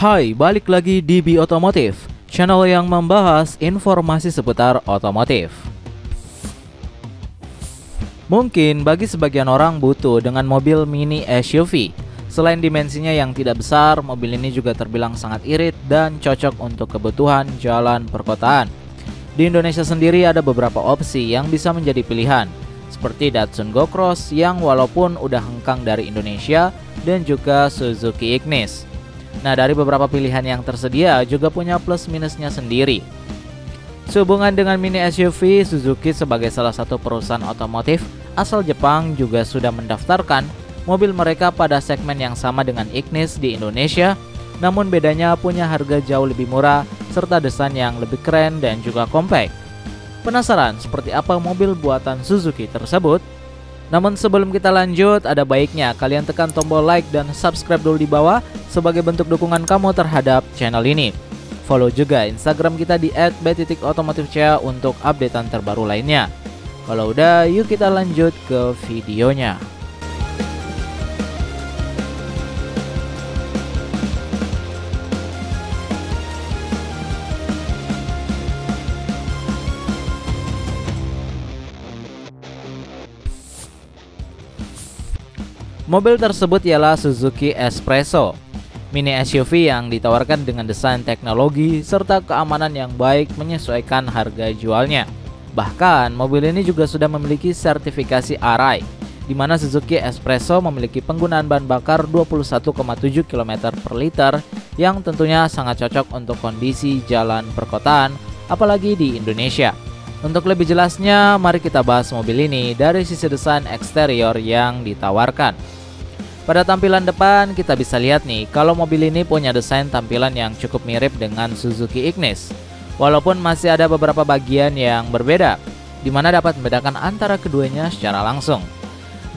Hai, balik lagi di Bi Otomotif, channel yang membahas informasi seputar otomotif. Mungkin bagi sebagian orang butuh dengan mobil mini SUV. Selain dimensinya yang tidak besar, mobil ini juga terbilang sangat irit dan cocok untuk kebutuhan jalan perkotaan. Di Indonesia sendiri ada beberapa opsi yang bisa menjadi pilihan, seperti Datsun Go-Cross yang walaupun udah hengkang dari Indonesia, dan juga Suzuki Ignis. Nah, dari beberapa pilihan yang tersedia juga punya plus minusnya sendiri. Sehubungan dengan mini SUV, Suzuki sebagai salah satu perusahaan otomotif asal Jepang juga sudah mendaftarkan mobil mereka pada segmen yang sama dengan Ignis di Indonesia, namun bedanya punya harga jauh lebih murah serta desain yang lebih keren dan juga compact. Penasaran seperti apa mobil buatan Suzuki tersebut? Namun sebelum kita lanjut, ada baiknya kalian tekan tombol like dan subscribe dulu di bawah sebagai bentuk dukungan kamu terhadap channel ini. Follow juga Instagram kita di @b.otomotifca untuk updatean terbaru lainnya. Kalau udah, yuk kita lanjut ke videonya. Mobil tersebut ialah Suzuki Espresso, mini SUV yang ditawarkan dengan desain teknologi serta keamanan yang baik menyesuaikan harga jualnya. Bahkan, mobil ini juga sudah memiliki sertifikasi ARAI, di mana Suzuki Espresso memiliki penggunaan bahan bakar 21,7 km per liter yang tentunya sangat cocok untuk kondisi jalan perkotaan, apalagi di Indonesia. Untuk lebih jelasnya, mari kita bahas mobil ini dari sisi desain eksterior yang ditawarkan. Pada tampilan depan kita bisa lihat nih kalau mobil ini punya desain tampilan yang cukup mirip dengan Suzuki Ignis. Walaupun masih ada beberapa bagian yang berbeda, di mana dapat membedakan antara keduanya secara langsung.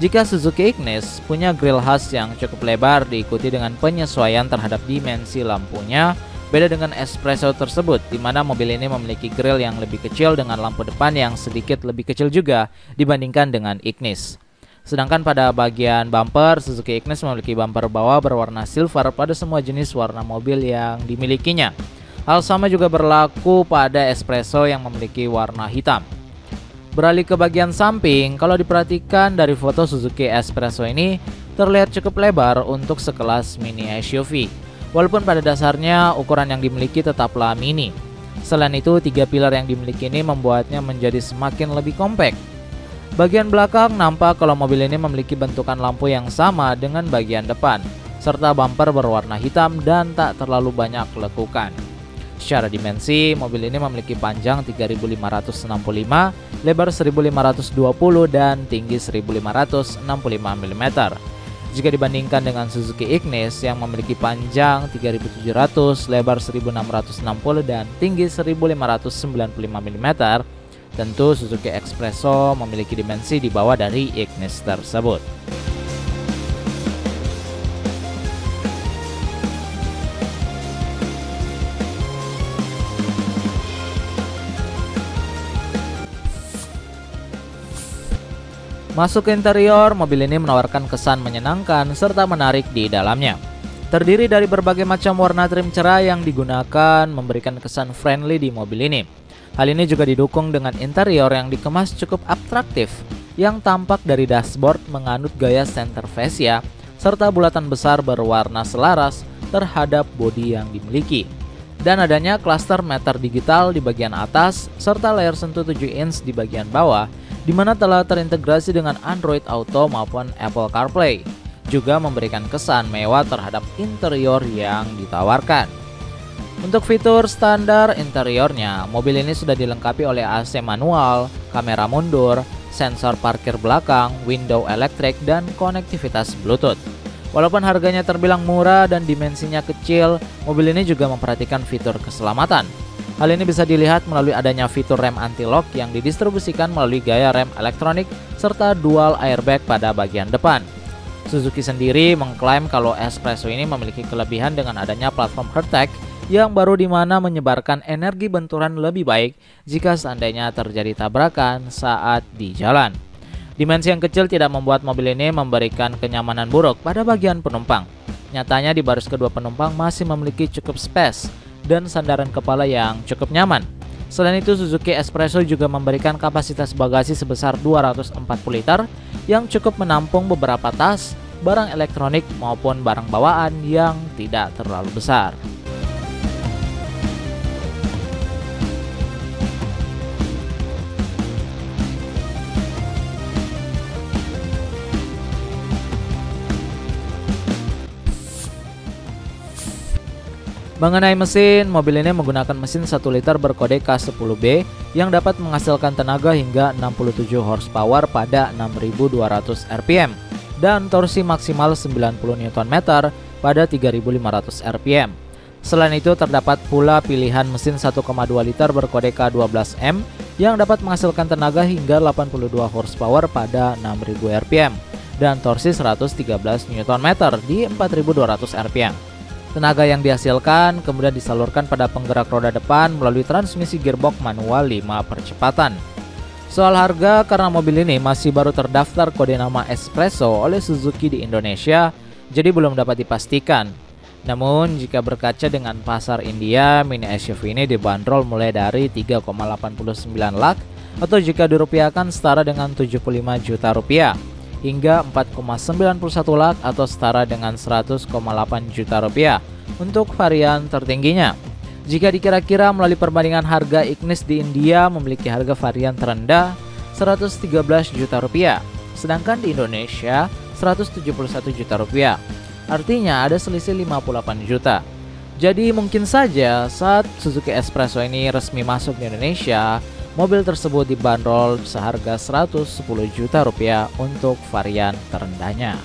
Jika Suzuki Ignis punya grill khas yang cukup lebar diikuti dengan penyesuaian terhadap dimensi lampunya, beda dengan Espresso tersebut, di mana mobil ini memiliki grill yang lebih kecil dengan lampu depan yang sedikit lebih kecil juga dibandingkan dengan Ignis. Sedangkan pada bagian bumper, Suzuki Ignis memiliki bumper bawah berwarna silver pada semua jenis warna mobil yang dimilikinya. Hal sama juga berlaku pada Espresso yang memiliki warna hitam. Beralih ke bagian samping, kalau diperhatikan dari foto Suzuki Espresso ini terlihat cukup lebar untuk sekelas mini SUV. Walaupun pada dasarnya ukuran yang dimiliki tetaplah mini. Selain itu, 3 pilar yang dimiliki ini membuatnya menjadi semakin lebih compact. Bagian belakang nampak kalau mobil ini memiliki bentukan lampu yang sama dengan bagian depan, serta bumper berwarna hitam dan tak terlalu banyak lekukan. Secara dimensi, mobil ini memiliki panjang 3565, lebar 1520 dan tinggi 1565 mm. Jika dibandingkan dengan Suzuki Ignis yang memiliki panjang 3700, lebar 1660 dan tinggi 1595 mm, tentu Suzuki Espresso memiliki dimensi di bawah dari Ignis tersebut. Masuk ke interior, mobil ini menawarkan kesan menyenangkan serta menarik di dalamnya. Terdiri dari berbagai macam warna trim cerah yang digunakan memberikan kesan friendly di mobil ini. Hal ini juga didukung dengan interior yang dikemas cukup atraktif, yang tampak dari dashboard menganut gaya center fascia, serta bulatan besar berwarna selaras terhadap bodi yang dimiliki. Dan adanya klaster meter digital di bagian atas, serta layar sentuh 7 inch di bagian bawah, di mana telah terintegrasi dengan Android Auto maupun Apple CarPlay, juga memberikan kesan mewah terhadap interior yang ditawarkan. Untuk fitur standar interiornya, mobil ini sudah dilengkapi oleh AC manual, kamera mundur, sensor parkir belakang, window elektrik, dan konektivitas Bluetooth. Walaupun harganya terbilang murah dan dimensinya kecil, mobil ini juga memperhatikan fitur keselamatan. Hal ini bisa dilihat melalui adanya fitur rem anti-lock yang didistribusikan melalui gaya rem elektronik serta dual airbag pada bagian depan. Suzuki sendiri mengklaim kalau Espresso ini memiliki kelebihan dengan adanya platform HeartTech yang baru, di mana menyebarkan energi benturan lebih baik jika seandainya terjadi tabrakan saat di jalan. Dimensi yang kecil tidak membuat mobil ini memberikan kenyamanan buruk pada bagian penumpang. Nyatanya di baris kedua penumpang masih memiliki cukup space dan sandaran kepala yang cukup nyaman. Selain itu, Suzuki Espresso juga memberikan kapasitas bagasi sebesar 240 liter yang cukup menampung beberapa tas, barang elektronik maupun barang bawaan yang tidak terlalu besar. Mengenai mesin, mobil ini menggunakan mesin 1 liter berkode K10B yang dapat menghasilkan tenaga hingga 67 horsepower pada 6.200 rpm dan torsi maksimal 90 Nm pada 3.500 rpm. Selain itu, terdapat pula pilihan mesin 1,2 liter berkode K12M yang dapat menghasilkan tenaga hingga 82 horsepower pada 6.000 rpm dan torsi 113 Nm di 4.200 rpm. Tenaga yang dihasilkan kemudian disalurkan pada penggerak roda depan melalui transmisi gearbox manual 5 percepatan. Soal harga, karena mobil ini masih baru terdaftar kode nama Espresso oleh Suzuki di Indonesia, jadi belum dapat dipastikan. Namun jika berkaca dengan pasar India, mini SUV ini dibanderol mulai dari 3,89 lakh atau jika dirupiahkan setara dengan 75 juta rupiah, hingga 4,91 lakh atau setara dengan 100,8 juta rupiah untuk varian tertingginya. Jika dikira-kira melalui perbandingan harga, Ignis di India memiliki harga varian terendah 113 juta rupiah, sedangkan di Indonesia 171 juta rupiah. Artinya ada selisih 58 juta. Jadi mungkin saja saat Suzuki Espresso ini resmi masuk di Indonesia, mobil tersebut dibanderol seharga 110 juta rupiah untuk varian terendahnya.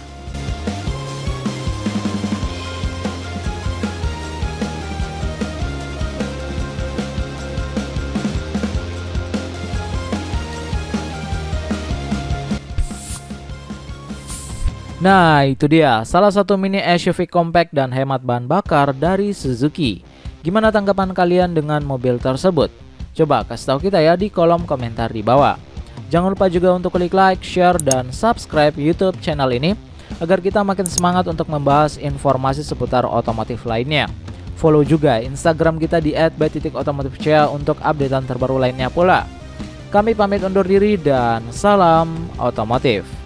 Nah, itu dia salah satu mini SUV compact dan hemat bahan bakar dari Suzuki. Gimana tanggapan kalian dengan mobil tersebut? Coba kasih tahu kita ya di kolom komentar di bawah. Jangan lupa juga untuk klik like, share, dan subscribe YouTube channel ini agar kita makin semangat untuk membahas informasi seputar otomotif lainnya. Follow juga Instagram kita di @by.otomotifca untuk updatean terbaru lainnya pula. Kami pamit undur diri dan salam otomotif.